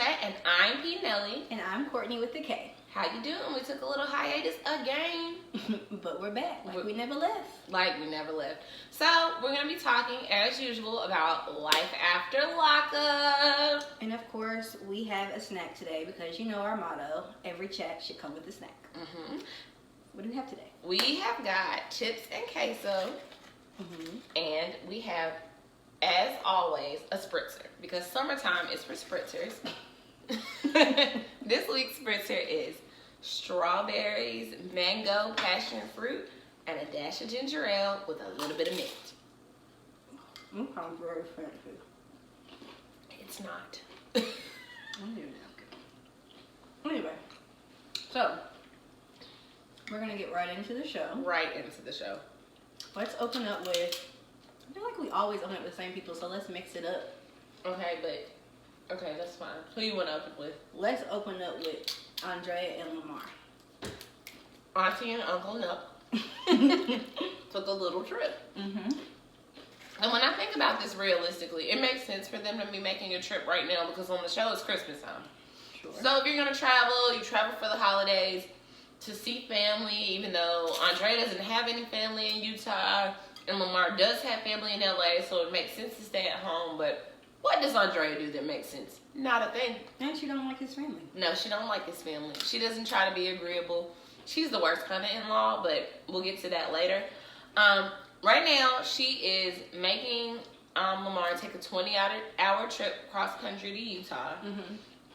Chat, and I'm P. Nelly. And I'm Courtney with the K. How you doing? We took a little hiatus again. But we're back, like we never left. Like we never left. So, we're going to be talking, as usual, about life after lockup. And of course, we have a snack today because you know our motto, every chat should come with a snack. Mm-hmm. What do we have today? We have got chips and queso. Mm-hmm. And we have, as always, a spritzer. Because summertime is for spritzers. This week's spritzer is strawberries, mango, passion fruit, and a dash of ginger ale with a little bit of mint. That sounds very fancy. It's not. Anyway, so we're gonna get right into the show. Right into the show. Let's open up with, I feel like we always open up with the same people, so let's mix it up. Okay, that's fine. Who you want to open with? Let's open up with Andrea and Lamar. Auntie and Uncle Nup took a little trip. Mm-hmm. And when I think about this realistically, it makes sense for them to be making a trip right now because on the show it's Christmas time. Sure. So if you're going to travel, you travel for the holidays to see family, even though Andrea doesn't have any family in Utah and Lamar does have family in LA, so it makes sense to stay at home. But what does Andrea do that makes sense? Not a thing. And she don't like his family. No, she don't like his family. She doesn't try to be agreeable. She's the worst kind of in-law, but we'll get to that later. Right now, she is making Lamar take a 20-hour trip cross-country to Utah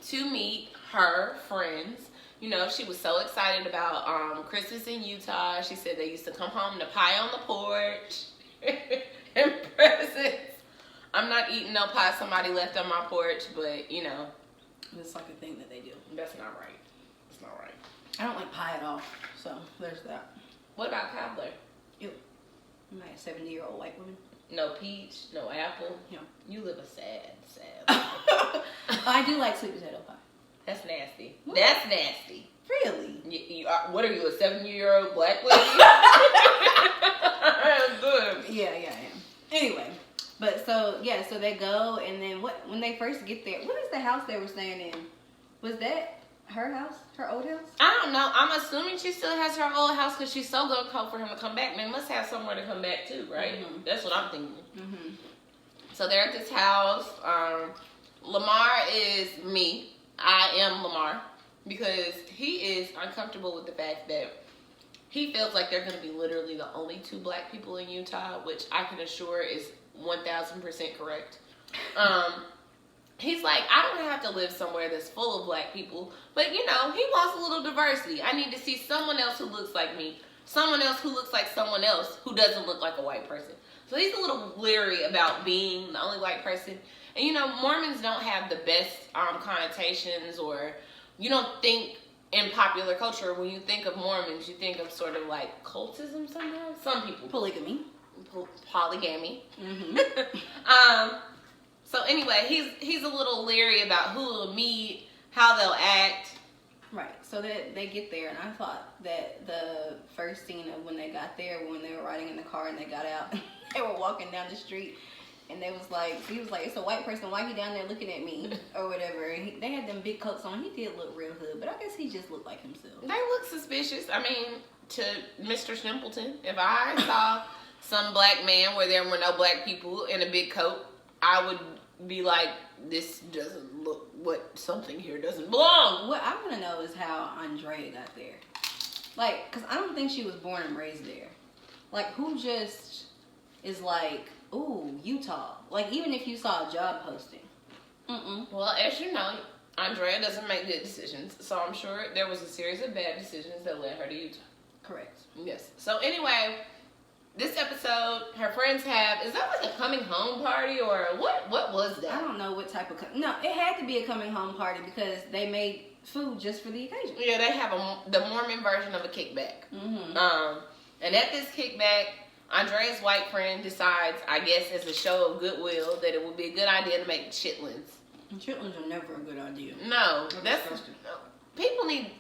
to meet her friends. You know, she was so excited about Christmas in Utah. She said they used to come home to pie on the porch and presents. I'm not eating no pie somebody left on my porch, but, you know. It's like a thing that they do. That's not right. It's not right. I don't like pie at all, so there's that. What about cobbler? Ew. I'm like a 70-year-old white woman. No peach, no apple. Yeah. You live a sad life. I do like sweet potato pie. That's nasty. What? That's nasty. Really? You are, what are you, a 7-year-old black lady? Good. Yeah, I am. Anyway, but so they go, and then when they first get there, what is the house they were staying in? Was that her house? Her old house? I don't know. I'm assuming she still has her old house because she's so gung ho for him to come back. They must have somewhere to come back to, right? Mm-hmm. That's what I'm thinking. Mm-hmm. So they're at this house. Lamar is me. I am Lamar because he is uncomfortable with the fact that he feels like they're going to be literally the only 2 black people in Utah, which I can assure is 1,000% correct. He's like, I don't have to live somewhere that's full of black people, but you know, he wants a little diversity. I need to see someone else who looks like me, someone else who looks like someone else who doesn't look like a white person. So he's a little leery about being the only white person. And you know, Mormons don't have the best connotations, or you don't think in popular culture, when you think of Mormons, you think of sort of like cultism sometimes. Some people. Polygamy. Polygamy. Mm-hmm. So anyway, he's a little leery about who will meet, how they'll act. Right. So they get there, and I thought that the first scene of when they got there, when they were riding in the car and they got out, they were walking down the street, and he was like, it's a white person, why he down there looking at me, or whatever. And they had them big coats on. He did look real hood, but I guess he just looked like himself. They look suspicious. I mean, to Mr. Simpleton, if I saw some black man where there were no black people in a big coat, I would be like, this doesn't look, something here doesn't belong. What I want to know is how Andrea got there. Like, because I don't think she was born and raised there. Like, who just is like, ooh, Utah. Like, even if you saw a job posting. Well, as you know, Andrea doesn't make good decisions. So I'm sure there was a series of bad decisions that led her to Utah. Correct. Yes. So anyway, this episode, her friends have, is that like a coming home party or what was that? I don't know what type of, no, it had to be a coming home party because they made food just for the occasion. Yeah, they have the Mormon version of a kickback. And at this kickback, Andrea's white friend decides, I guess as a show of goodwill, that it would be a good idea to make chitlins. Chitlins are never a good idea. No, that's people need,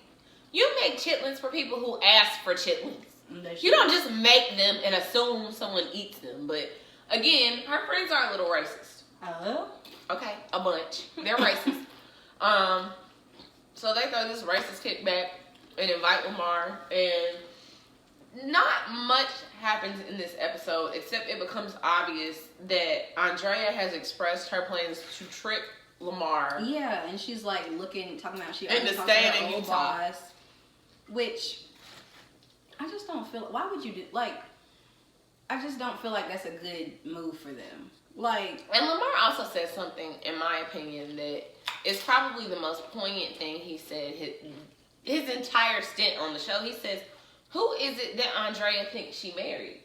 you make chitlins for people who ask for chitlins. You don't just make them and assume someone eats them. But again, her friends are a little racist. Oh? Okay, a bunch. They're racist. So they throw this racist kickback and invite Lamar, and not much happens in this episode except it becomes obvious that Andrea has expressed her plans to trick Lamar. Yeah, and she's like talking about she and to talks stay to her in old Utah. boss, which I just don't feel. Why would you do I just don't feel like that's a good move for them. And Lamar also said something, in my opinion, that is probably the most poignant thing he said his entire stint on the show. He says, "Who is it that Andrea thinks she married?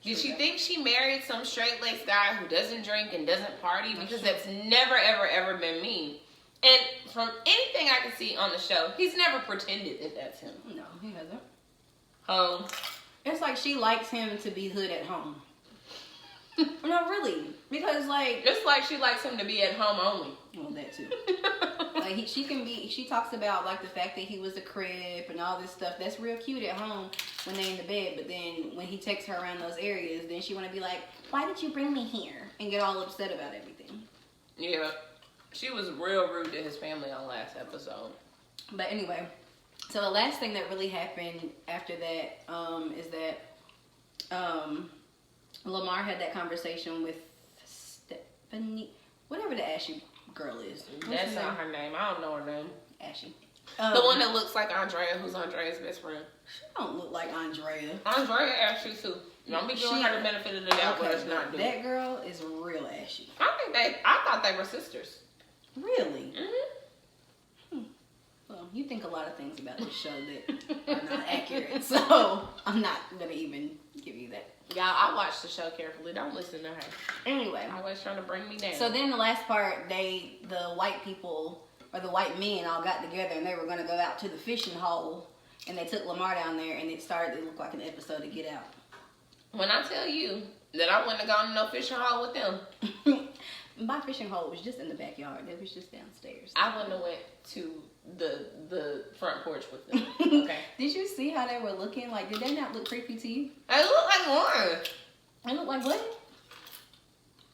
Did she think she married some straight-laced guy who doesn't drink and doesn't party? Because that's never, ever, ever been me." And from anything I can see on the show, he's never pretended that that's him. No, he hasn't. It's like she likes him to be hood at home. No, really, because just like she likes him to be at home only. Well, that too. She talks about the fact that he was a crip and all this stuff. That's real cute at home when they're in the bed, but then when he takes her around those areas, then she want to be like, "Why did you bring me here?" and get all upset about everything. Yeah, she was real rude to his family on last episode. But anyway, so the last thing that really happened after that is that Lamar had that conversation with Stephanie, whatever the Ashy girl is. That's not her name. I don't know her name. Ashy. The one that looks like Andrea, who's Andrea's best friend. She don't look like Andrea. Andrea ashy too. Don't be giving her the benefit of the doubt, but it's not doing. That girl is real ashy. I thought they were sisters. Really? Mm-hmm. Well, you think a lot of things about this show that are not accurate, so I'm not gonna even give you that. Y'all, I watched the show carefully. Don't listen to her. Anyway. Always trying to bring me down. So then the last part, the white people, or the white men all got together and they were going to go out to the fishing hole. And they took Lamar down there and it started to look like an episode of Get Out. When I tell you that I wouldn't have gone to no fishing hole with them. My fishing hole was just in the backyard. It was just downstairs. I wouldn't have went to the front porch with them. Okay. Did you see how they were looking? Did they not look creepy to you? They look like one. They look like what?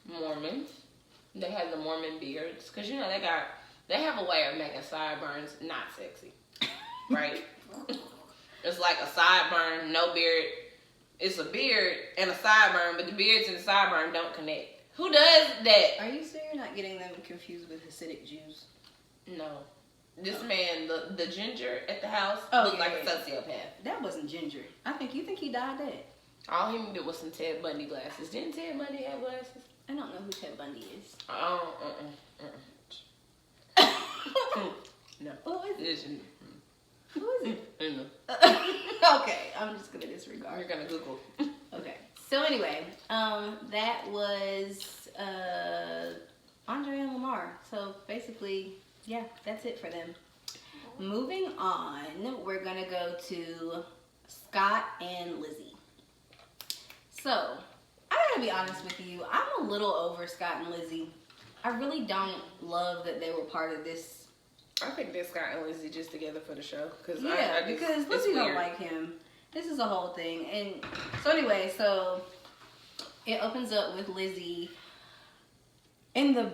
Mormons. They had the Mormon beards. Because, they have a way of making sideburns not sexy. Right? It's like a sideburn, no beard. It's a beard and a sideburn, but the beards and the sideburn don't connect. Who does that? Are you sure you're not getting them confused with Hasidic Jews? No. This man, the ginger at the house, looked like a sociopath. That wasn't Ginger. You think he died dead? All he needed was some Ted Bundy glasses. Didn't Ted Bundy have glasses? I don't know who Ted Bundy is. No. Who is it? Who is it? Okay, I'm just gonna disregard. You're gonna Google. Okay. So anyway, that was Andre and Lamar. So basically, yeah, that's it for them. Moving on, we're gonna go to Scott and Lizzie. So, I gotta be honest with you, I'm a little over Scott and Lizzie. I really don't love that they were part of this. I think that Scott and Lizzie just together for the show. Because Lizzie don't like him. This is a whole thing. And so anyway, it opens up with Lizzie in the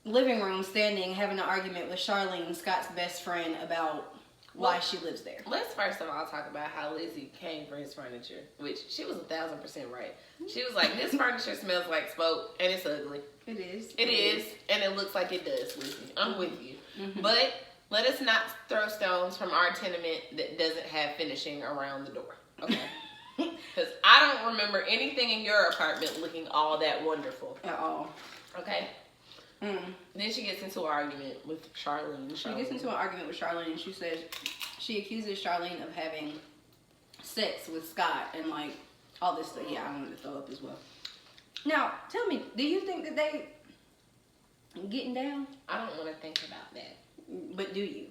living room standing having an argument with Charlene, Scott's best friend, about why she lives there. Let's first of all talk about how Lizzie came for his furniture, which she was 1,000% right. She was like, this furniture smells like smoke and it's ugly. It is. It is, and it looks like it does, Lizzie. I'm with you. Mm-hmm. But let us not throw stones from our tenement that doesn't have finishing around the door. Okay? Because I don't remember anything in your apartment looking all that wonderful. At all. Okay? Then she gets into an argument with Charlene. She gets into an argument with Charlene and she says she accuses Charlene of having sex with Scott and all this stuff. Yeah, I wanted to throw up as well. Now, tell me, do you think that they getting down? I don't want to think about that. But do you?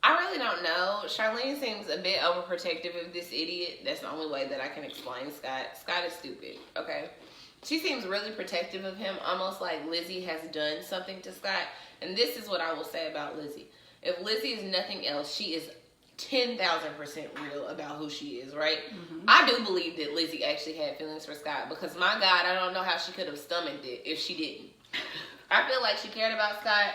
I really don't know. Charlene seems a bit overprotective of this idiot. That's the only way that I can explain Scott. Scott is stupid, okay? She seems really protective of him, almost like Lizzie has done something to Scott. And this is what I will say about Lizzie. If Lizzie is nothing else, she is 10,000% real about who she is, right? Mm-hmm. I do believe that Lizzie actually had feelings for Scott because, my God, I don't know how she could have stomached it if she didn't. I feel like she cared about Scott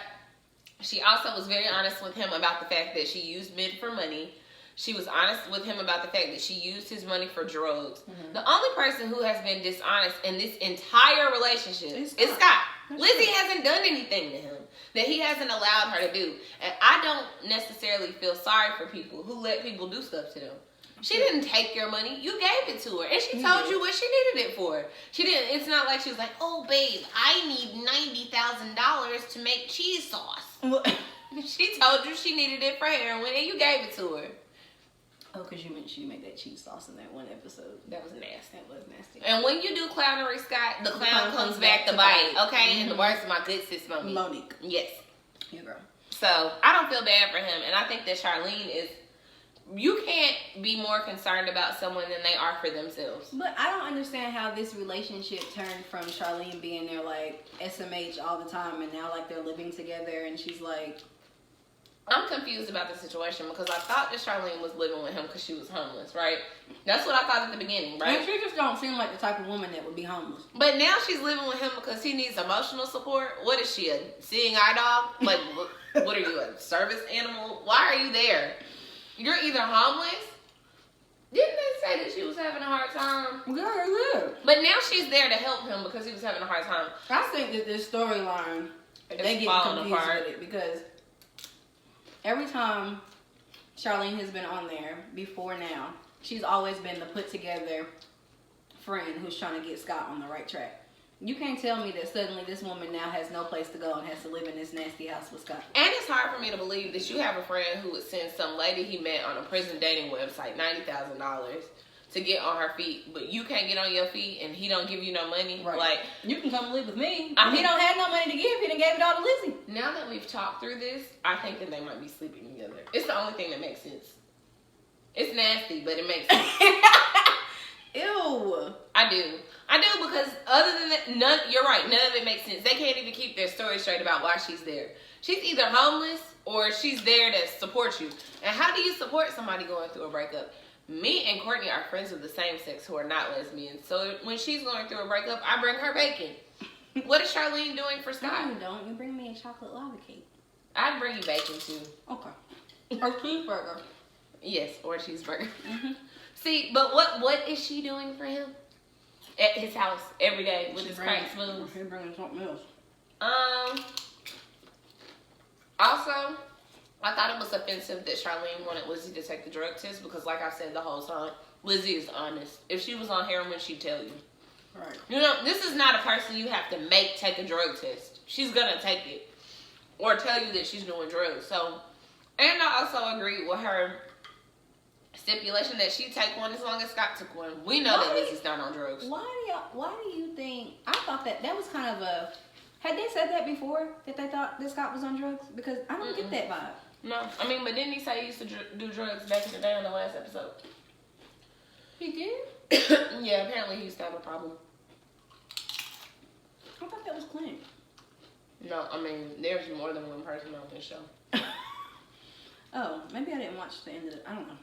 She also was very honest with him about the fact that she used men for money. She was honest with him about the fact that she used his money for drugs. Mm-hmm. The only person who has been dishonest in this entire relationship is Scott. Lizzie hasn't done anything to him that he hasn't allowed her to do. And I don't necessarily feel sorry for people who let people do stuff to them. She didn't take your money. You gave it to her. And she told you what she needed it for. She didn't. It's not like she was like, oh, babe, I need $90,000 to make cheese sauce. She told you she needed it for heroin, and you gave it to her. Oh, because you meant she made that cheese sauce in that one episode. That was nasty. That was nasty. And when you do clownery, Scott, the clown comes back to bite, okay? Mm-hmm. And the words of my good sis, Monique. Yes. Yeah, girl. So, I don't feel bad for him. And I think that Charlene is... You can't be more concerned about someone than they are for themselves. But I don't understand how this relationship turned from Charlene being there like SMH all the time and now like they're living together and she's like... I'm confused about the situation because I thought that Charlene was living with him because she was homeless, right? That's what I thought at the beginning, right? And she just don't seem like the type of woman that would be homeless. But now she's living with him because he needs emotional support. What is she, a seeing eye dog? Like, what are you, a service animal? Why are you there? You're either homeless. Didn't they say that she was having a hard time? Yeah. But now she's there to help him because he was having a hard time. I think that this storyline, they get confused with it because every time Charlene has been on there before now, she's always been the put together friend who's trying to get Scott on the right track. You can't tell me that suddenly this woman now has no place to go and has to live in this nasty house with Scott. And it's hard for me to believe that you have a friend who would send some lady he met on a prison dating website $90,000 to get on her feet, but you can't get on your feet and he don't give you no money. Right. Like, you can come live with me. He don't have no money to give. He done gave it all to Lizzie. Now that we've talked through this, I think that they might be sleeping together. It's the only thing that makes sense. It's nasty, but it makes sense. Ew. I do because other than that, you're right, none of it makes sense. They can't even keep their story straight about why she's there. She's either homeless or she's there to support you. And how do you support somebody going through a breakup? Me and Courtney are friends with the same sex who are not lesbians. So when she's going through a breakup, I bring her bacon. What is Charlene doing for Scott? No, you don't. You bring me a chocolate lava cake. I'd bring you bacon too. Okay. Or cheeseburger. Yes, or a cheeseburger. Mm-hmm. See, but what is she doing for him? At his house every day with his crack smooth. She's bringing something else. Also, I thought it was offensive that Charlene wanted Lizzie to take the drug test because, like I said the whole time, Lizzie is honest. If she was on heroin, she'd tell you. Right. You know, this is not a person you have to make take a drug test. She's gonna take it or tell you that she's doing drugs. So, and I also agree with her stipulation that she take one as long as Scott took one. We know that Lizzie's not on drugs. Why do you think? I thought that was kind of a. Had they said that before that they thought that Scott was on drugs? Because I don't get that vibe. No, I mean, but didn't he say he used to do drugs back in the day on the last episode? He did? Yeah, apparently he used to have a problem. I thought that was Clint. No, I mean, there's more than one person on this show. Oh, maybe I didn't watch the end of it. I don't know.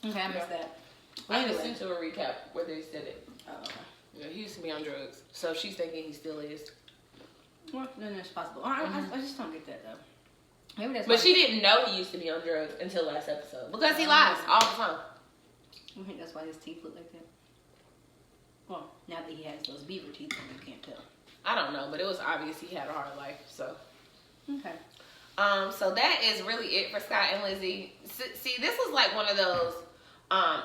Okay, I missed that. Well, I listened to a recap where they said it. Oh, okay. Yeah, he used to be on drugs, so she's thinking he still is. Well, then it's possible. I just don't get that though. Maybe that's. But she didn't know he used to be on drugs until last episode because he lies all the time. I think that's why his teeth look like that. Well, now that he has those beaver teeth, you can't tell. I don't know, but it was obvious he had a hard life. So. Okay. So that is really it for Scott and Lizzie. See, this was like one of those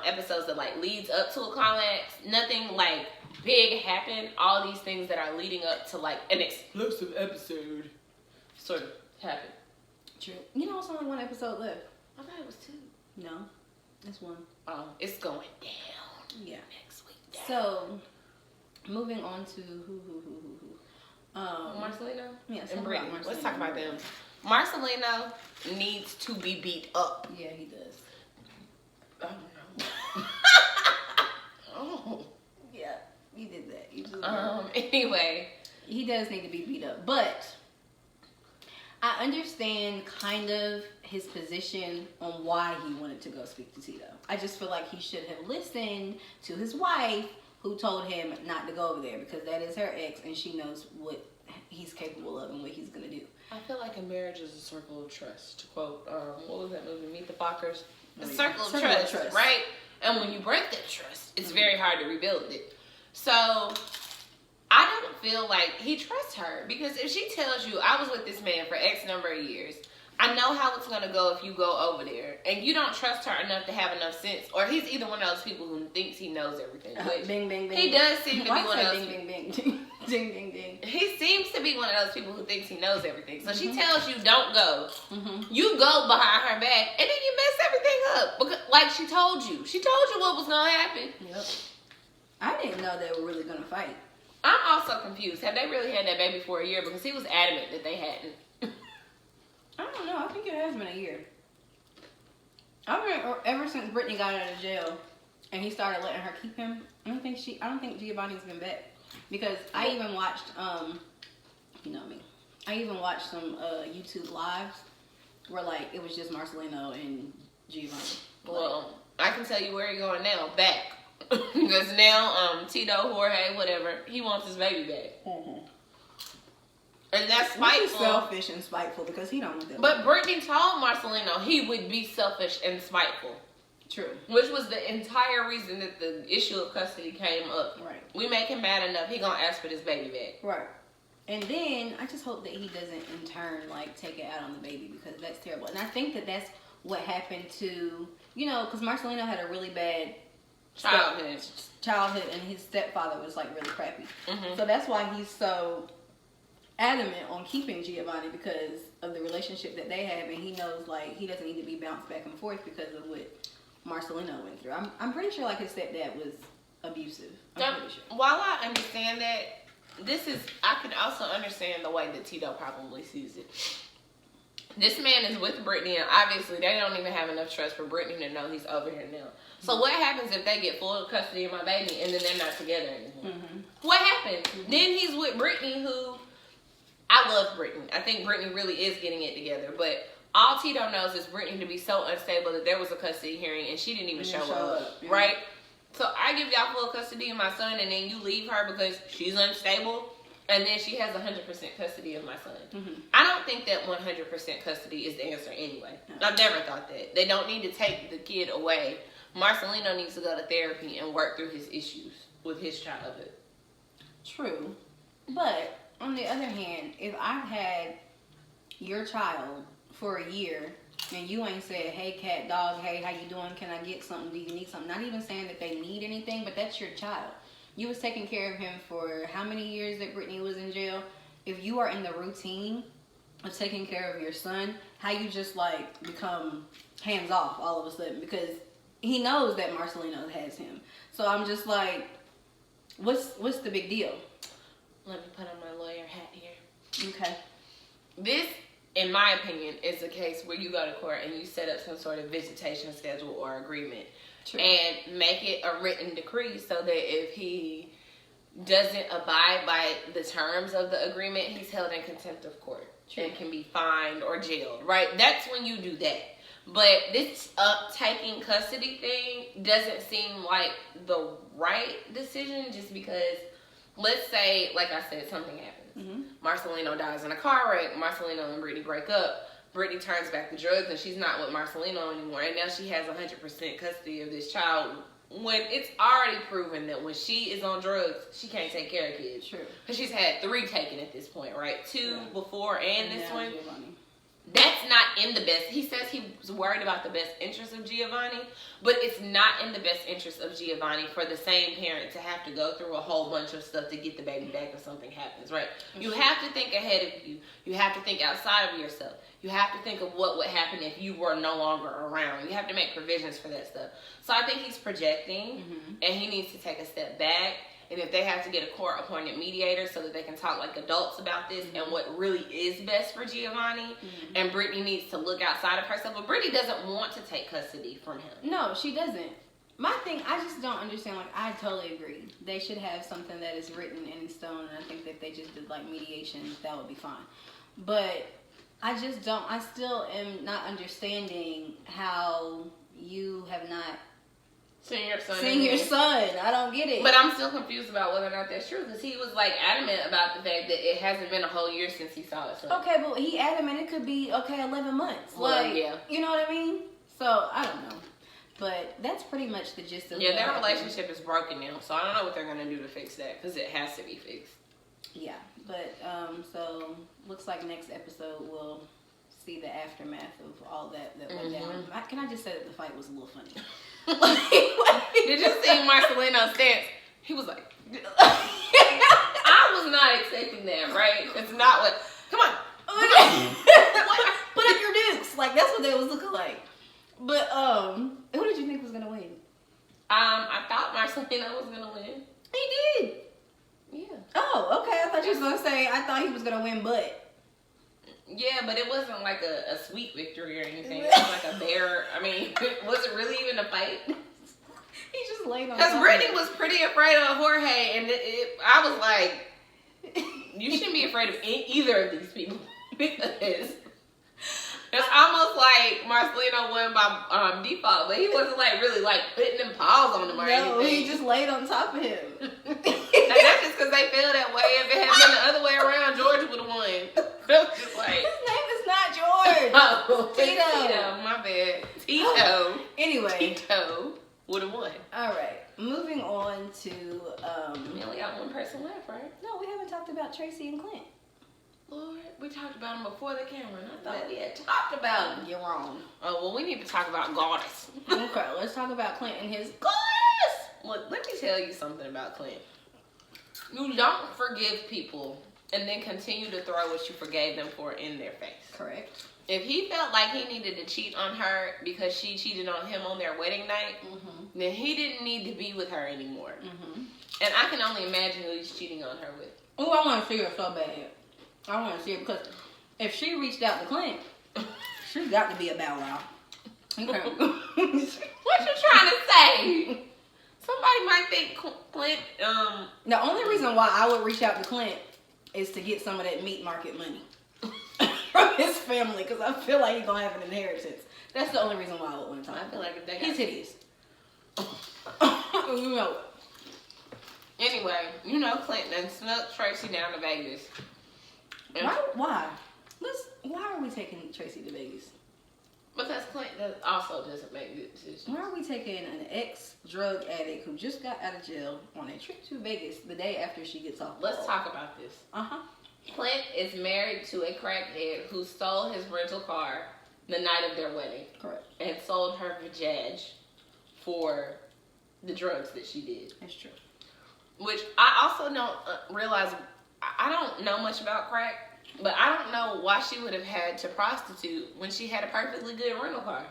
episodes that like leads up to a climax. Nothing like big happened. All these things that are leading up to like an explosive episode sort of happened. True. You know, it's only one episode left. I thought it was 2. No, it's 1. Oh, it's going down. Yeah. Next week. Down. So, moving on to who? Marcelino? Yes. And Brittany. Let's talk about them. Marcelino needs to be beat up. Yeah, he does. Oh no. Oh. Yeah, you did that. You just anyway. He does need to be beat up. But I understand kind of his position on why he wanted to go speak to Tito. I just feel like he should have listened to his wife who told him not to go over there because that is her ex and she knows what he's capable of and what he's gonna do. I feel like a marriage is a circle of trust. To quote, what was that movie? Meet the Fockers. A circle of trust, right? And when you break that trust, it's very hard to rebuild it. So I don't feel like he trusts her, because if she tells you, I was with this man for X number of years, I know how it's gonna go if you go over there, and you don't trust her enough to have enough sense, or he's either one of those people who thinks he knows everything. Bing, bing, bing. He does seem to be one of those. Bing, bing, bing, ding, ding, ding. He seems to be one of those people who thinks he knows everything. So she tells you don't go. You go behind her back, and then you mess everything up. Because, like she told you what was gonna happen. Yep. I didn't know they were really gonna fight. I'm also confused. Have they really had that baby for a year? Because he was adamant that they hadn't. I don't know. I think it has been a year. Ever since Brittany got out of jail and he started letting her keep him, I don't think Giovanni's been back. Because I even watched, you know me, I even watched some YouTube lives where, like, it was just Marcelino and Giovanni. Well, I can tell you where he's going now. Back. Because now, Tito, Jorge, whatever, he wants his baby back. And that's spiteful. He's selfish and spiteful because he don't want that. But Brittany told Marcelino he would be selfish and spiteful. True. Which was the entire reason that the issue of custody came up. Right. We make him mad enough, he gonna ask for this baby back. Right. And then I just hope that he doesn't in turn like take it out on the baby, because that's terrible. And I think that that's what happened to, you know, because Marcelino had a really bad childhood, and his stepfather was like really crappy. So that's why he's so adamant on keeping Giovanni, because of the relationship that they have, and he knows like he doesn't need to be bounced back and forth because of what Marcelino went through. I'm pretty sure like his stepdad was abusive. I'm pretty sure. While I understand that, I can also understand the way that Tito probably sees it. This man is with Brittany, and obviously they don't even have enough trust for Brittany to know he's over here now. So what happens if they get full custody of my baby and then they're not together anymore? What happens? Then he's with Brittany, who, I love Brittany. I think Brittany really is getting it together, but all Tito knows is Brittany to be so unstable that there was a custody hearing and she didn't even show up. Right? So I give y'all full custody of my son, and then you leave her because she's unstable, and then she has 100% custody of my son. I don't think that 100% custody is the answer anyway. I've never thought that. They don't need to take the kid away. Marcelino needs to go to therapy and work through his issues with his childhood. True. But on the other hand, if I've had your child for a year and you ain't said, hey, cat, dog, hey, how you doing? Can I get something? Do you need something? Not even saying that they need anything, but that's your child. You was taking care of him for how many years that Brittany was in jail? If you are in the routine of taking care of your son, how you just like become hands off all of a sudden, because he knows that Marcelino has him. So I'm just like, what's the big deal? Let me put on my lawyer hat here. Okay. This, in my opinion, is a case where you go to court and you set up some sort of visitation schedule or agreement. True. And make it a written decree so that if he doesn't abide by the terms of the agreement, he's held in contempt of court. True. And can be fined or jailed, right? That's when you do that. But this taking custody thing doesn't seem like the right decision, just because, let's say, like I said, something happens. Marcelino dies in a car wreck. Marcelino and Brittany break up. Brittany turns back to drugs, and she's not with Marcelino anymore. And now she has 100% custody of this child, when it's already proven that when she is on drugs, she can't take care of kids. True. Because she's had 3 taken at this point, right? 2 before and this one. Giovanni. That's not in the best. He says he was worried about the best interest of Giovanni, but it's not in the best interest of Giovanni for the same parent to have to go through a whole bunch of stuff to get the baby back if something happens, right? You have to think ahead of you. You have to think outside of yourself. You have to think of what would happen if you were no longer around. You have to make provisions for that stuff. So I think he's projecting, and he needs to take a step back. And if they have to get a court-appointed mediator so that they can talk like adults about this and what really is best for Giovanni, and Brittany needs to look outside of herself. But Brittany doesn't want to take custody from him. No, she doesn't. My thing, I just don't understand. Like, I totally agree. They should have something that is written in stone, and I think that if they just did like mediation, that would be fine. But I just don't. I still am not understanding how you have not Seeing your son. Seeing your son. I don't get it. But I'm still confused about whether or not that's true because he was like adamant about the fact that it hasn't been a whole year since he saw his son. Okay, but he adamant it could be 11 months. Well, like, yeah. You know what I mean? So I don't know. But that's pretty much the gist of it. Yeah, their relationship is broken now, so I don't know what they're gonna do to fix that because it has to be fixed. Yeah, but so looks like next episode we'll see the aftermath of all that went down. Can I just say that the fight was a little funny? Did you see Marcelino's stance? He was like, I was not expecting that, right? It's not what. Come on. Put up your dukes. Like, that's what they was looking like. But, who did you think was going to win? I thought Marcelino was going to win. He did. Yeah. Oh, okay. I thought you was going to say, I thought he was going to win, but. Yeah, but it wasn't like a sweet victory or anything. It was like a bare. I mean, was it really even a fight? He just laid on. Because Brittany was pretty afraid of Jorge, and I was like, you shouldn't be afraid of either of these people because it's almost like Marcelino won by default, but he wasn't like really like putting them paws on him or anything. No, he just laid on top of him. And that's just because they feel that way. If it had been the other way around, George would have won. Just like, his name is not George. Oh, Tito. My bad. Tito. Anyway. Tito would have won. All right. Moving on to. We only got one person left, right? No, we haven't talked about Tracy and Clint. Lord, we talked about him before the camera, and I thought we had talked about him. You're wrong. Oh, well, we need to talk about Goddess. Okay, let's talk about Clint and his Goddess! Look, let me tell you something about Clint. You don't forgive people and then continue to throw what you forgave them for in their face. Correct. If he felt like he needed to cheat on her because she cheated on him on their wedding night, then he didn't need to be with her anymore. And I can only imagine who he's cheating on her with. Oh, I want to see her so bad. I want to see her because if she reached out to Clint, she's got to be a Bow Wow. Okay. What you trying to say? Somebody might think Clint, The only reason why I would reach out to Clint is to get some of that meat market money from his family because I feel like he's going to have an inheritance. That's the only reason why I would want to talk. I feel like if they he's hideous. You know. Anyway, Clint done snuck Tracy down to Vegas. Why? Why are we taking Tracy to Vegas? Because Clint also doesn't make good decisions. Why are we taking an ex-drug addict who just got out of jail on a trip to Vegas the day after she gets off? Let's talk about this. Clint is married to a crackhead who stole his rental car the night of their wedding. Correct. And sold her vajaj for the drugs that she did. That's true. Which I also don't realize. I don't know much about crack, but I don't know why she would have had to prostitute when she had a perfectly good rental car.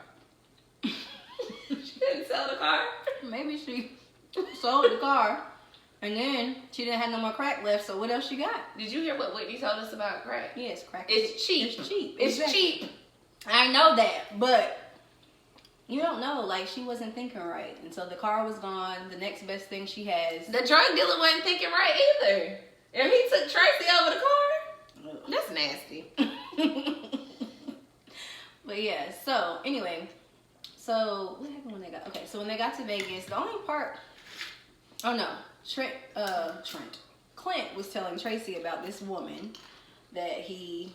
She didn't sell the car. Maybe she sold the car and then she didn't have no more crack left, so what else she got? Did you hear what Whitney told us about crack? Yes, crack. It's cheap. It's cheap. It's Exactly. cheap. I know that, but you don't know. Like, she wasn't thinking right. And so the car was gone. The next best thing she has. The drug dealer wasn't thinking right either. And he took Tracy over the car. That's nasty. But yeah, so anyway. So what happened when they got... Okay, so when they got to Vegas, the only part... Oh no. Clint was telling Tracy about this woman that he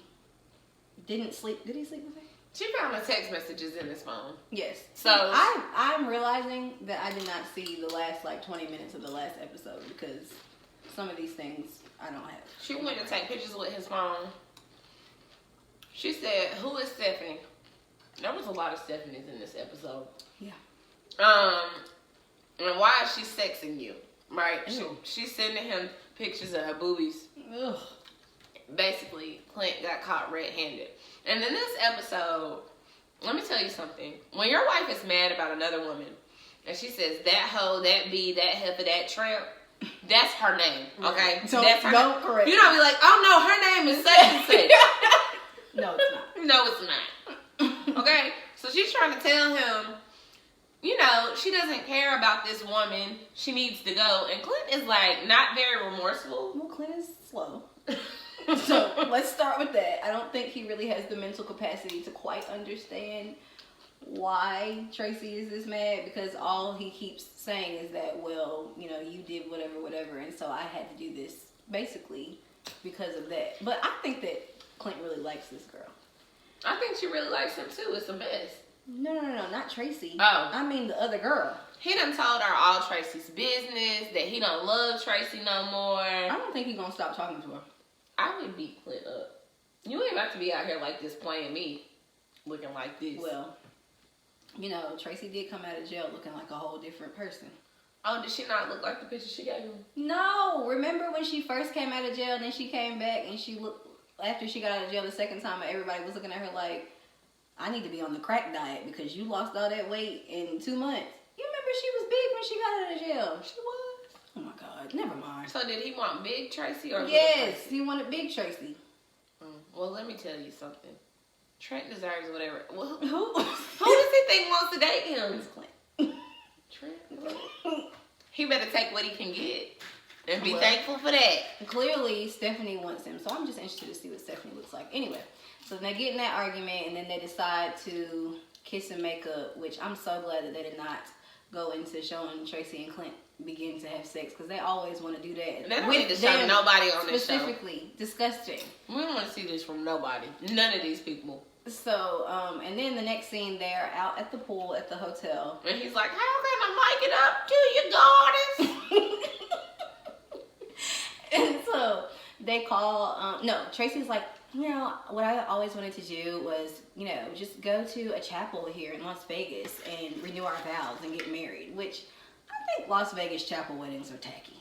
didn't sleep... Did he sleep with her? She found the text messages in his phone. Yes. So I'm realizing that I did not see the last 20 minutes of the last episode because some of these things I don't have. She went to take pictures with his phone. She said, "Who is Stephanie?" There was a lot of Stephanies in this episode. Yeah. And why is she sexing you? Right? Ew. She's sending him pictures of her boobies. Ugh. Basically, Clint got caught red-handed. And in this episode, let me tell you something. When your wife is mad about another woman, and she says, that hoe, that bee, that heifer, that tramp, that's her name, okay? So that's her don't name. correct. You don't be like, oh no, her name is such and such. No, it's not. No, it's not. Okay? So she's trying to tell him, she doesn't care about this woman. She needs to go. And Clint is like, not very remorseful. Well, Clint is slow. So let's start with that. I don't think he really has the mental capacity to quite understand why Tracy is this mad, because all he keeps saying is that, well, you know, you did whatever, and so I had to do this basically because of that. But I think that Clint really likes this girl. I think she really likes him too. It's a mess. No, not Tracy. Oh. I mean the other girl. He done told her all Tracy's business, that he don't love Tracy no more. I don't think he's gonna stop talking to her. I would beat Clint up. You ain't about to be out here like this playing me, looking like this. Well, you know, Tracy did come out of jail looking like a whole different person. Oh, did she not look like the picture she gave him? No, remember when she first came out of jail and then she came back and she looked, after she got out of jail the second time, everybody was looking at her like, I need to be on the crack diet because you lost all that weight in 2 months. You remember she was big when she got out of jail. She was. Oh my God, never mind. So did he want big Tracy or yes, Tracy? he wanted big Tracy. Well, let me tell you something. Trent deserves whatever. Well, Who does he think wants to date him? It's Clint. Trent. He better take what he can get and be thankful for that. Clearly, Stephanie wants him, so I'm just interested to see what Stephanie looks like. Anyway, so they get in that argument, and then they decide to kiss and make up, which I'm so glad that they did not go into showing Tracy and Clint begin to have sex, because they always want to do that. They don't need to show nobody on this show. Specifically, disgusting. We don't want to see this from nobody. None of these people. So, and then the next scene, they're out at the pool at the hotel. And he's like, how can I make it up to you, goddess? And so they call, Tracy's like, you know, what I always wanted to do was, you know, just go to a chapel here in Las Vegas and renew our vows and get married, which I think Las Vegas chapel weddings are tacky.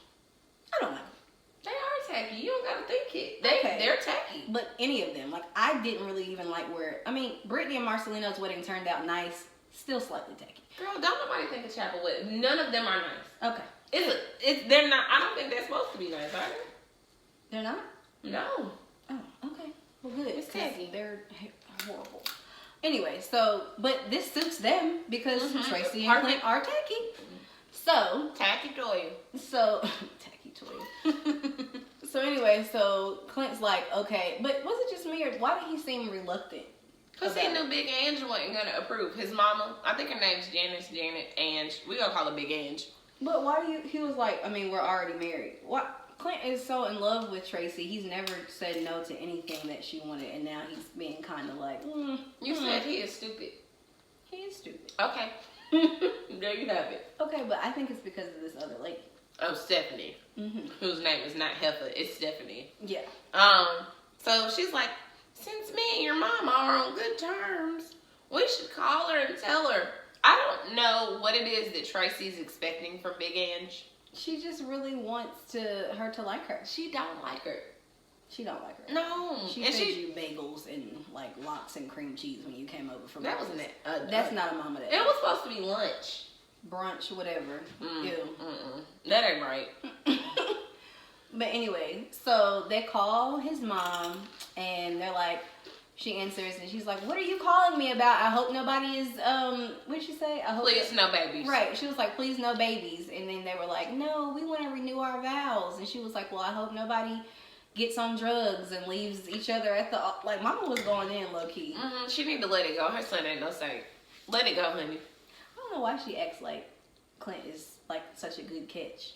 I don't know. They are tacky. You don't gotta think it. They're tacky. But any of them, like, I didn't really even like Brittany and Marcelino's wedding turned out nice, still slightly tacky. Girl, don't nobody think a chapel wedding. None of them are nice. Okay. They're not, I don't think they're supposed to be nice, are they? They're not? No. Oh, okay. Well, good. It's tacky. They're horrible. Anyway, but this suits them because Tracy and Clint are tacky. So. Tacky toy. Tacky toy. So anyway, so Clint's like, okay, but was it just me or why did he seem reluctant? Because he knew Big Ange wasn't going to approve. His mama, I think her name's Janet, Ange. We going to call her Big Ange. But why he was like, I mean, we're already married. Why? Clint is so in love with Tracy. He's never said no to anything that she wanted, and now he's being kind of like, You said he is stupid. He is stupid. Okay. There you have it. Okay, but I think it's because of this other lady. Oh, Stephanie. Whose name is not Heifer. It's Stephanie. Yeah. So she's like, since me and your mama are on good terms, we should call her and tell her. I don't know what it is that Tracy's expecting from Big Ange. She just really wants her to like her. She don't like her. She don't like her. No. She fed you bagels and like lox and cream cheese when you came over for breakfast. That wasn't that's not a mama that. It was supposed to be lunch. Brunch, whatever. Ew. That ain't right. But anyway, so they call his mom and they're like, she answers and she's like, what are you calling me about? I hope nobody is, what did she say? I hope please no babies. Right. She was like, please no babies. And then they were like, no, we want to renew our vows. And she was like, well, I hope nobody gets on drugs and leaves each other at the, like, mama was going in low key. She need to let it go. Her son ain't no saint. Let it go, honey. I don't know why she acts like Clint is like such a good catch.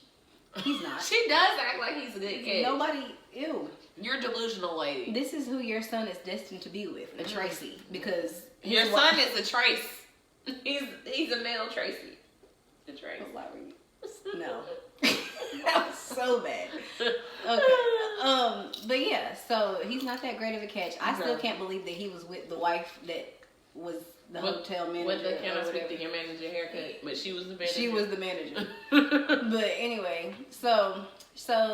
He's not. She does act like he's a good catch. Nobody, ew. You're delusional, lady. This is who your son is destined to be with, a Tracy, because your son is a Trace. He's a male Tracy. A Trace. Why were you? No. That was so bad. Okay. But yeah, so he's not that great of a catch. I still can't believe that he was with the wife that was the hotel manager. With the can I speak to your manager haircut, but she was the manager. She was the manager. But anyway, so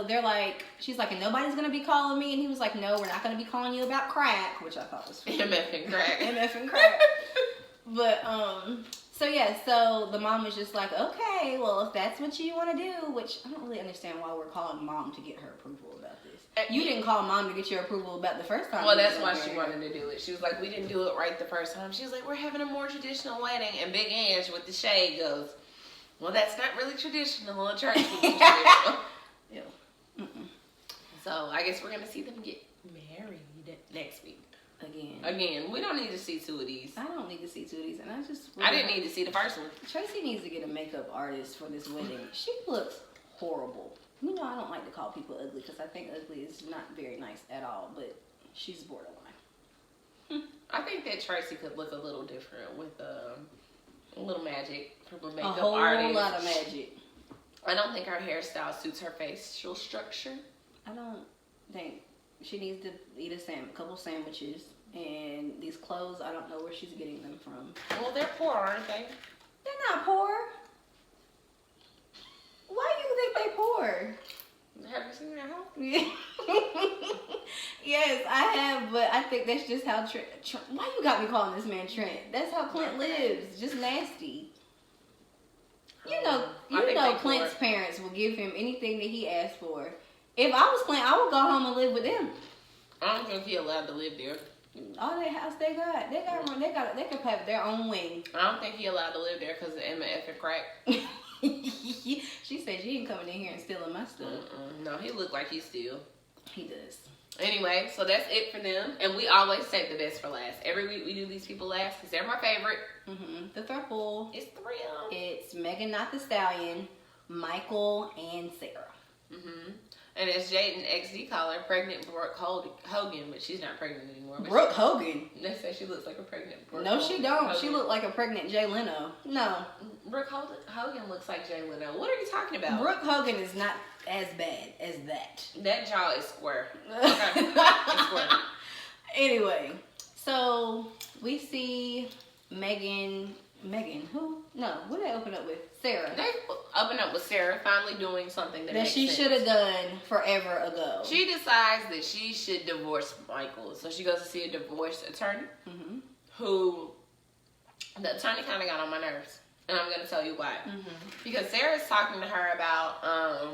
they're like, she's like, and nobody's gonna be calling me, and he was like, no, we're not gonna be calling you about crack, which I thought was funny. MF and crack. MF and crack. But so yeah, so the mom was just like, okay, well, if that's what you want to do, which I don't really understand why we're calling mom to get her approval about this. You didn't call mom to get your approval about the first time. Well, that's why she wanted to do it. She was like, we didn't do it right the first time. She was like, we're having a more traditional wedding. And Big Ange with the shade goes, well, that's not really traditional. A church would be traditional. Yeah. So I guess we're going to see them get married next week. Again. We don't need to see 2 of these. I don't need to see 2 of these, and I didn't need to see the first one. Tracy needs to get a makeup artist for this wedding. She looks horrible. You know, I don't like to call people ugly because I think ugly is not very nice at all, but she's borderline. I think that Tracy could look a little different with a little magic from a makeup a whole artist. lot of magic. I don't think her hairstyle suits her facial structure. I don't think she needs to eat a couple sandwiches. And these clothes, I don't know where she's getting them from. Well, they're poor, aren't they? They're not poor. Why do you think they poor? Have you seen their house? Yes, I have, but I think that's just how Trent. Why you got me calling this man Trent? That's how Clint lives. Just nasty. You know Clint's parents will give him anything that he asked for. If I was Clint, I would go home and live with them. I don't think he's allowed to live there. All that house they could have their own wing. I don't think he's allowed to live there because of MF and crack. She said she ain't coming in here and stealing my stuff. No, he looked like he steal. He does. Anyway, so that's it for them. And we always save the best for last. Every week we do these people last because they're my favorite. The throuple. It's 3 of them. It's Megan Not the Stallion, Michael, and Sarah. And it's Jaden XD caller, pregnant Brooke Hogan, but she's not pregnant anymore. Brooke Hogan? They say she looks like a pregnant Brooke No, she don't. Hogan. She looked like a pregnant Jay Leno. No. Brooke Hogan looks like Jay Leno. What are you talking about? Brooke Hogan is not as bad as that. That jaw is square. Okay. It's square. Anyway, so we see Megan, who? No, what did they open up with? Sarah. They open up with Sarah finally doing something that she should have done forever ago. She decides that she should divorce Michael. So she goes to see a divorce attorney who, the attorney kind of got on my nerves. And I'm going to tell you why. Because Sarah's talking to her about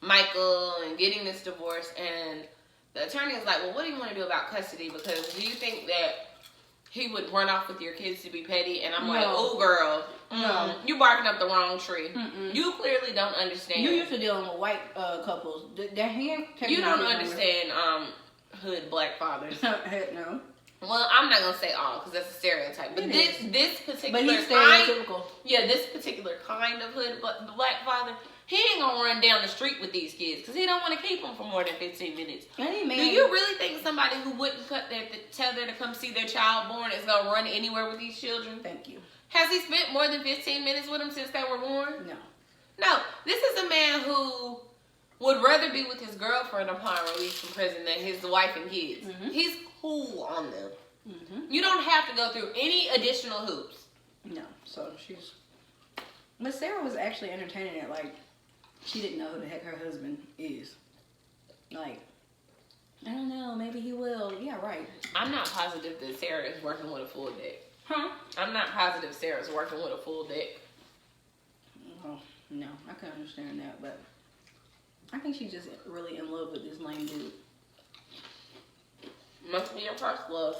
Michael and getting this divorce. And the attorney is like, well, what do you want to do about custody? Because do you think that he would run off with your kids to be petty? And I'm like, oh, girl, you barking up the wrong tree. You clearly don't understand. You used to dealing with white couples. Their hand. You don't understand hood black fathers. No. Well, I'm not gonna say all because that's a stereotype. But this particular but he's stereotypical. This particular kind of hood black father, he ain't gonna run down the street with these kids because he don't want to keep them for more than 15 minutes. Do you really think somebody who wouldn't cut their tether to come see their child born is gonna run anywhere with these children? Thank you. Has he spent more than 15 minutes with them since they were born? No. No. This is a man who would rather be with his girlfriend upon release from prison than his wife and kids. He's cool on them. You don't have to go through any additional hoops. No. So she's... But Sarah was actually entertaining it. Like, she didn't know who the heck her husband is. Like, I don't know. Maybe he will. Yeah, right. I'm not positive that Sarah is working with a full deck. Huh? I'm not positive Sarah's working with a full deck. Oh, no. I can understand that, but I think she's just really in love with this lame dude. Must be your first love.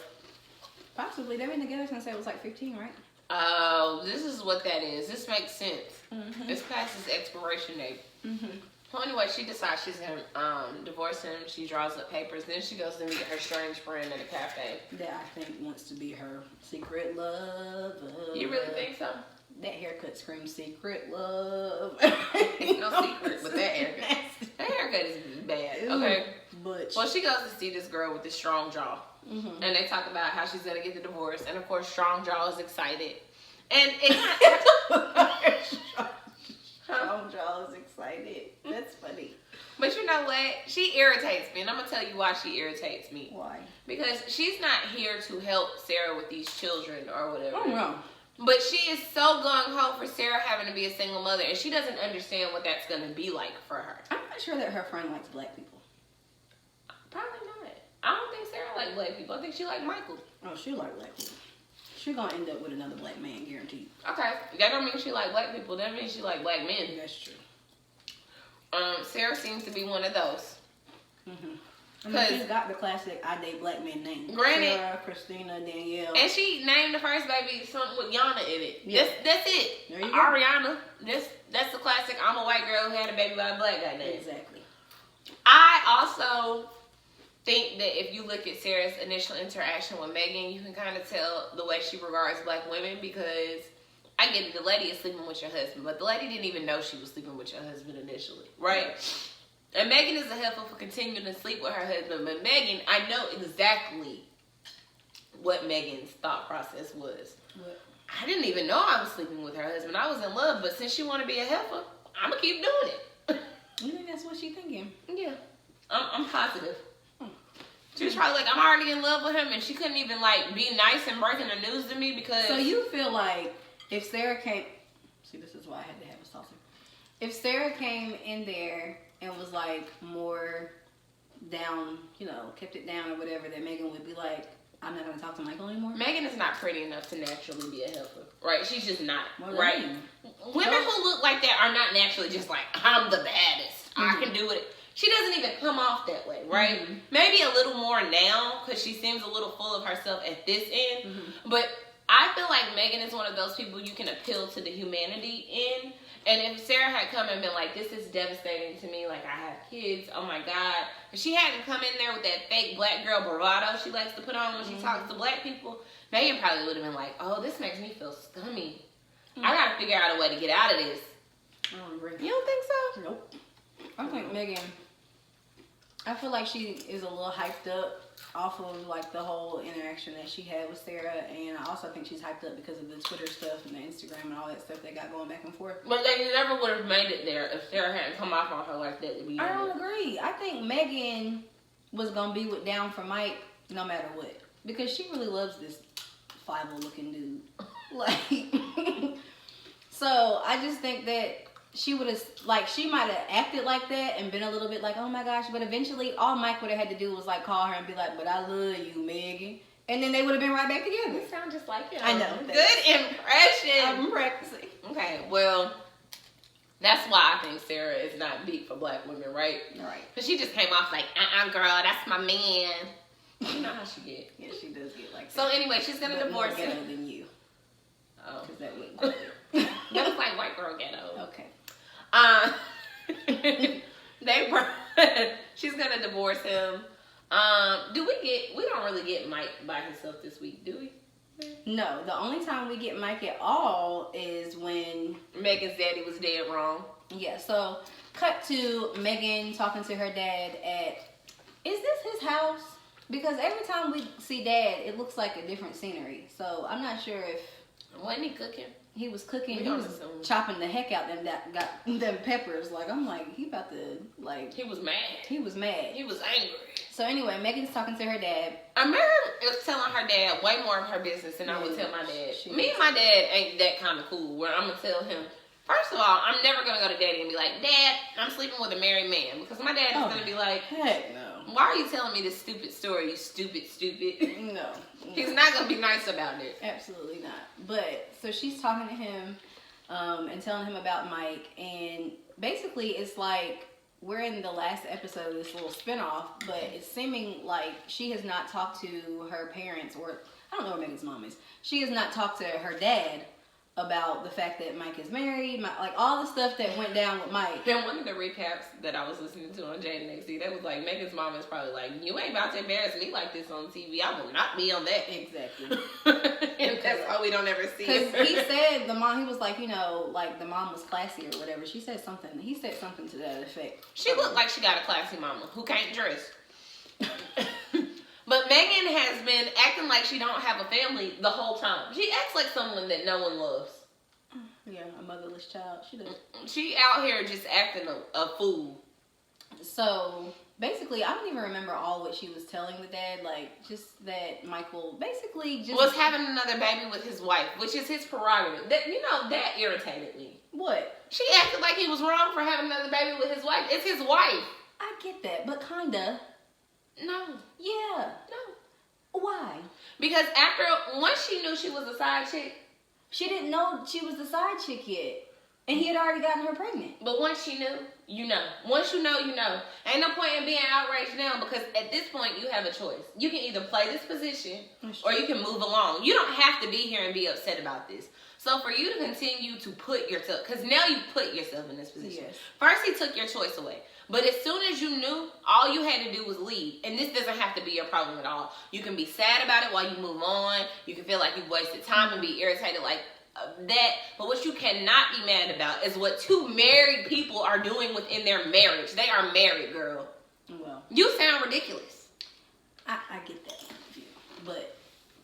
Possibly. They've been together since they was like 15, right? Oh, this is what that is. This makes sense. It's past his expiration date. So anyway, she decides she's going to divorce him. She draws up papers. Then she goes to meet her strange friend at a cafe. That I think wants to be her secret love. You really think so? That haircut screams secret love. It's no secret with that haircut. That haircut is bad. Okay. Butch. Well, she goes to see this girl with this strong jaw. And they talk about how she's going to get the divorce. And of course, strong jaw is excited. And it Strong jaw is excited. That's funny. But you know what? She irritates me. And I'm going to tell you why she irritates me. Why? Because she's not here to help Sarah with these children or whatever. Oh, no. But she is so gung-ho for Sarah having to be a single mother. And she doesn't understand what that's going to be like for her. I'm not sure that her friend likes black people. Probably not. I don't think Sarah likes black people. I think she likes Michael. Oh, she like black people. She gonna end up with another black man, guaranteed. Okay. That don't mean she like black people. That means she like black men. That's true. Sarah seems to be one of those. I mean, she's got the classic I date black men name. Granted. Sarah, Christina, Danielle. And she named the first baby something with Yana in it. Yeah. That's it. There you go. Ariana. That's the classic I'm a white girl who had a baby by a black guy name. Exactly. I also think that if you look at Sarah's initial interaction with Megan, you can kind of tell the way she regards black women, because I get it, the lady is sleeping with your husband, but the lady didn't even know she was sleeping with your husband initially, right? And Megan is a heifer for continuing to sleep with her husband, but Megan, I know exactly what Megan's thought process was. What? I didn't even know I was sleeping with her husband. I was in love, but since she want to be a heifer, I'm going to keep doing it. You think that's what she's thinking? Yeah. I'm positive. She was probably like, I'm already in love with him, and she couldn't even, like, be nice and breaking the news to me because... So you feel like if Sarah came... See, this is why I had to have a saucer. If Sarah came in there and was, like, more down, you know, kept it down or whatever, that Megan would be like, I'm not going to talk to Michael anymore? Megan is not pretty enough to naturally be a heifer, right? She's just not, Well, right? Women who look like that are not naturally just like, I'm the baddest. I can do it. She doesn't even come off that way, right? Maybe a little more now because she seems a little full of herself at this end. But I feel like Megan is one of those people you can appeal to the humanity in. And if Sarah had come and been like, this is devastating to me, like I have kids, oh my God. If she hadn't come in there with that fake black girl bravado she likes to put on when she talks to black people, Megan probably would have been like, oh, this makes me feel scummy. I gotta figure out a way to get out of this. I don't agree. You don't think so? Nope. I think Megan, I feel like she is a little hyped up off of like the whole interaction that she had with Sarah, and I also think she's hyped up because of the Twitter stuff and the Instagram and all that stuff they got going back and forth. But they never would have made it there if Sarah hadn't come off on her like that to begin I don't with. agree. I think Megan was gonna be with down for Mike no matter what, because she really loves this Five-O looking dude. Like, so I just think that she would have, like, she might have acted like that and been a little bit like, oh my gosh, but eventually all Mike would have had to do was like call her and be like, but I love you, Megan, and then they would have been right back together. You sound just like you. I know. Good impression. I'm practicing. Okay, well, that's why I think Sarah is not beat for black women, right? Right. Because she just came off like, girl, that's my man. You know how she get. Yeah, she does get like that. So anyway, she's going to divorce him. him. Than you. Oh. Because that wouldn't. That was like white girl ghetto. Okay. She's gonna divorce him. We don't really get Mike by himself this week, do we? No, the only time we get Mike at all is when Megan's daddy was dead wrong. Yeah, so cut to Megan talking to her dad at, is this his house? Because every time we see Dad, it looks like a different scenery. So I'm not sure if wasn't he cooking? He was cooking. We He was assume. chopping the heck out them peppers. Like, I'm like, he about to, like, He was mad. he was mad. He was angry. So anyway, Megan's talking to her dad. I remember telling her dad way more of her business than I would tell my dad. She Me is. and my dad ain't that kind of cool where I'm gonna tell him. First of all, I'm never gonna go to Daddy and be like, Dad, I'm sleeping with a married man, because my dad is gonna be like, Heck no. why are you telling me this stupid story, you stupid? No. He's not gonna be nice about it. Absolutely not. But so she's talking to him and telling him about Mike, and basically it's like we're in the last episode of this little spinoff, but it's seeming like she has not talked to her parents, or I don't know where Megan's mom is. She has not talked to her dad about the fact that Mike is married, like all the stuff that went down with Mike. Then one of the recaps that I was listening to on Jade and XD, that was like, Megan's mom is probably like, you ain't about to embarrass me like this on TV. I will not be on that. Exactly. And that's why we don't ever see Because it. he said the mom, he was like, you know, like the mom was classy or whatever. She said something. He said something to that effect. She looked like she got a classy mama who can't dress. But Megan has been acting like she don't have a family the whole time. She acts like someone that no one loves. Yeah, a motherless child. She does. She out here just acting a fool. So basically, I don't even remember all what she was telling the dad. Like, just that Michael basically just Was having another baby with his wife, which is his prerogative. That irritated me. What? She acted like he was wrong for having another baby with his wife. It's his wife. I get that, but kinda. No. Yeah. No. Why? Because once she knew she was a side chick, She didn't know she was the side chick yet, and he had already gotten her pregnant. but once she knew, you know. Once you know, you know. Ain't no point in being outraged now, because at this point you have a choice. You can either play this position or you can move along. You don't have to be here and be upset about this. So for you to continue to put yourself, because now you put yourself in this position. Yes. First, he took your choice away. But as soon as you knew, all you had to do was leave. And this doesn't have to be your problem at all. You can be sad about it while you move on. You can feel like you wasted time and be irritated like that. But what you cannot be mad about is what two married people are doing within their marriage. They are married, girl. Well, You sound ridiculous. I get that view. But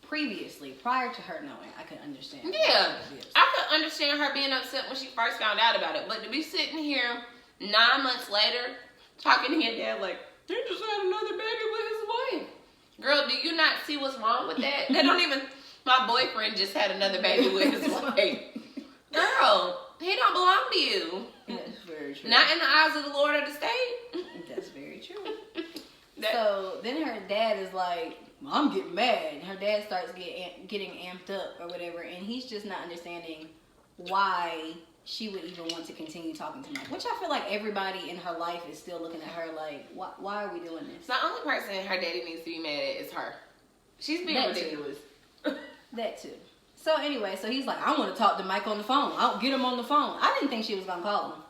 previously, prior to her knowing, I could understand. Yeah. I could understand her being upset when she first found out about it. But to be sitting here 9 months later, talking to your dad like, he just had another baby with his wife. Girl, do you not see what's wrong with that? They don't even, my boyfriend just had another baby with his wife. Girl, he don't belong to you. That's very true. Not in the eyes of the Lord of the state. That's very true. So then her dad is like, I'm getting mad. Her dad starts getting amped up or whatever, and he's just not understanding why she would even want to continue talking to Mike. Which I feel like everybody in her life is still looking at her like, why are we doing this? The only person her daddy needs to be mad at is her. She's being ridiculous. That too. So anyway, so he's like, I want to talk to Mike on the phone. I'll get him on the phone. I didn't think she was going to call him.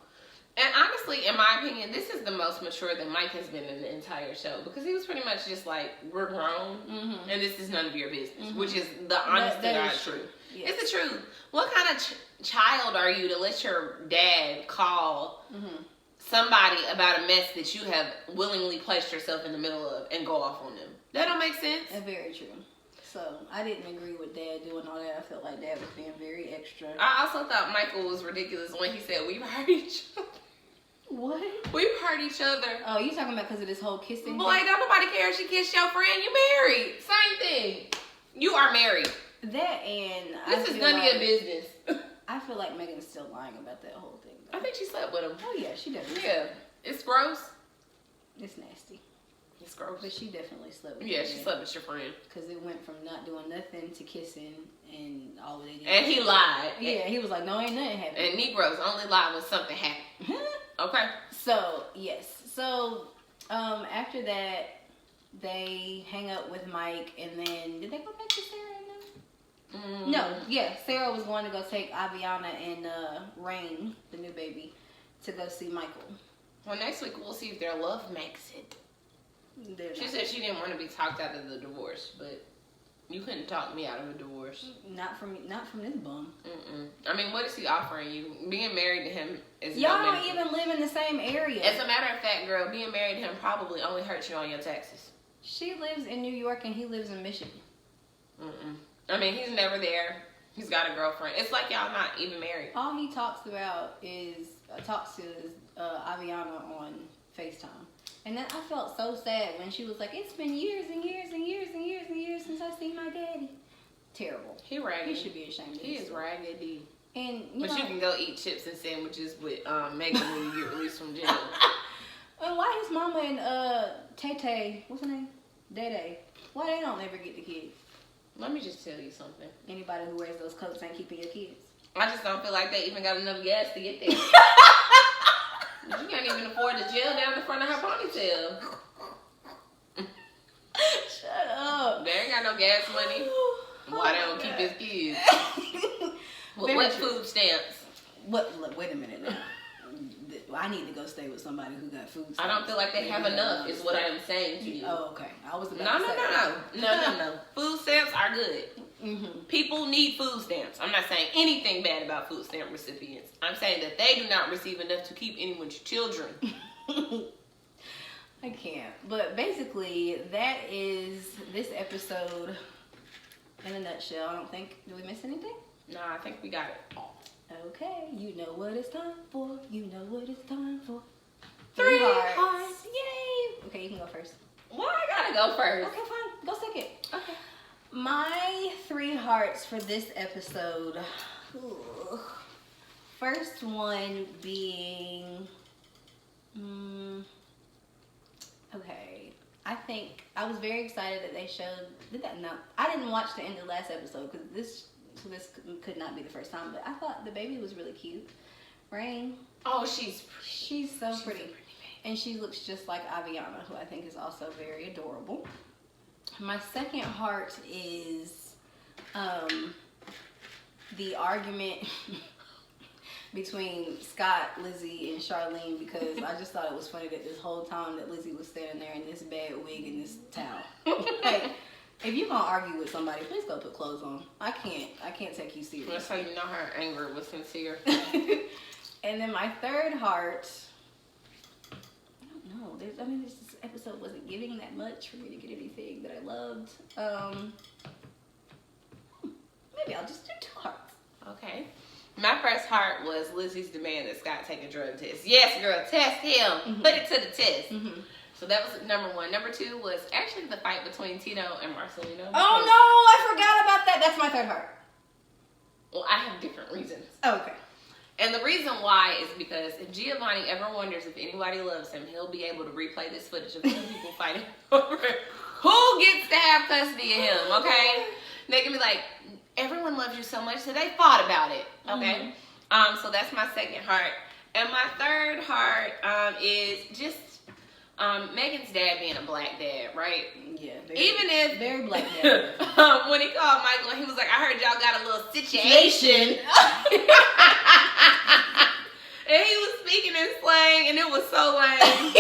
And honestly, in my opinion, this is the most mature that Mike has been in the entire show. Because he was pretty much just like, we're grown, and this is none of your business. Which is the honest to God truth. Yes. It's the truth. What kind of child are you to let your dad call somebody about a mess that you have willingly placed yourself in the middle of and go off on them? That don't make sense. That's very true. So I didn't agree with Dad doing all that. I felt like Dad was being very extra. I also thought Michael was ridiculous when he said, we've hurt each other. What? We've hurt each other. Oh, you talking about because of this whole kissing? Boy, don't nobody care if she kissed your friend. You married. Same thing. You are married. That and this is none of your business. I feel like Megan's still lying about that whole thing, though. I think she slept with him. Oh yeah, she definitely. Yeah, it's gross. It's nasty. It's gross. But she definitely slept with him. Yeah, she slept with your friend. Because it went from not doing nothing to kissing and all they did. And he lied. Yeah, he was like, no, ain't nothing happened. And Negroes only lie when something happened. Okay. So, yes. So, after that, they hang up with Mike, and then, did they go back to Sarah? No. Yeah, Sarah was going to go take Aviana and Rain, the new baby, to go see Michael. Well, next week we'll see if their love makes it. She said she didn't want to be talked out of the divorce, but you couldn't talk me out of a divorce. Not from this bum. I mean, what is he offering you? Being married to him is y'all don't even live in the same area. As a matter of fact, girl, being married to him probably only hurts you on your taxes. She lives in New York and he lives in Michigan. I mean, he's never there. He's got a girlfriend. It's like y'all not even married. All he talks about is Aviana on FaceTime. And then I felt so sad when she was like, it's been years and years and years and years and years since I seen my daddy. Terrible. He raggedy. He should be ashamed of He is raggedy. And you can go eat chips and sandwiches with Megan when you get released from jail. And why his mama and Tay, what's her name? Day, why they don't ever get the kids? Let me just tell you something. Anybody who wears those coats ain't keeping your kids. I just don't feel like they even got enough gas to get there. You can't even afford the gel down the front of her ponytail. Shut up. They ain't got no gas money. Why they don't keep his kids? What food stamps? Wait a minute now. I need to go stay with somebody who got food stamps. I don't feel like they have enough, is what I am saying to you. Oh, okay. I was about to say. No. Food stamps are good. People need food stamps. I'm not saying anything bad about food stamp recipients. I'm saying that they do not receive enough to keep anyone's children. I can't. But basically, that is this episode in a nutshell. I don't think, did we miss anything? No, I think we got it all. Okay, you know what it's time for. You know what it's time for. 3 hearts. Yay! Okay, you can go first. Why I gotta go first? Okay, fine. Go second. Okay. My 3 hearts for this episode. Ooh. First one being... okay. I think I was very excited that they showed... I didn't watch the end of the last episode because this could not be the first time, but I thought the baby was really cute. Rain. Oh, she's so pretty. And she looks just like Aviana, who I think is also very adorable. My second heart is the argument between Scott, Lizzie, and Charlene, because I just thought it was funny that this whole time that Lizzie was standing there in this bad wig and this towel. Like, if you're gonna argue with somebody, please go put clothes on. I can't take you seriously. That's how you know her anger was sincere. And then my third heart, I don't know. This episode wasn't giving that much for me to get anything that I loved. Maybe I'll just do 2 hearts. Okay. My first heart was Lizzie's demand that Scott take a drug test. Yes, girl, test him. Mm-hmm. Put it to the test. Mm-hmm. So that was number 1. Number 2 was actually the fight between Tino and Marcelino. Oh no, I forgot about that. That's my third heart. Well, I have different reasons. Oh, okay. And the reason why is because if Giovanni ever wonders if anybody loves him, he'll be able to replay this footage of 2 people fighting over who gets to have custody of him, okay? They can be like, everyone loves you so much that they fought about it, okay? Mm-hmm. So that's my second heart. And my third heart is just Megan's dad being a black dad, right? Yeah. Very black dad. When he called Michael, he was like, I heard y'all got a little situation. And he was speaking in slang, and it was so lame.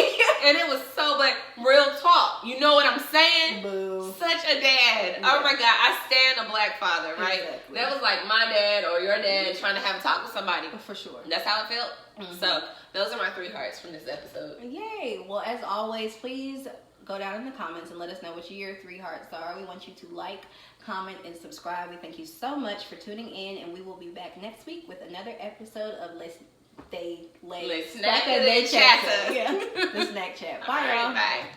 And it was so, but real talk. You know what I'm saying? Boo. Such a dad. Yeah. Oh my God, I stand a black father, right? Exactly. That was like my dad or your dad trying to have a talk with somebody. For sure. That's how it felt. Mm-hmm. So those are my 3 hearts from this episode. Yay. Well, as always, please go down in the comments and let us know what your 3 hearts are. We want you to like, comment, and subscribe. We thank you so much for tuning in, and we will be back next week with another episode of Snack of the Chatter. Yeah, the Snack Chat. Bye, all right, y'all. bye.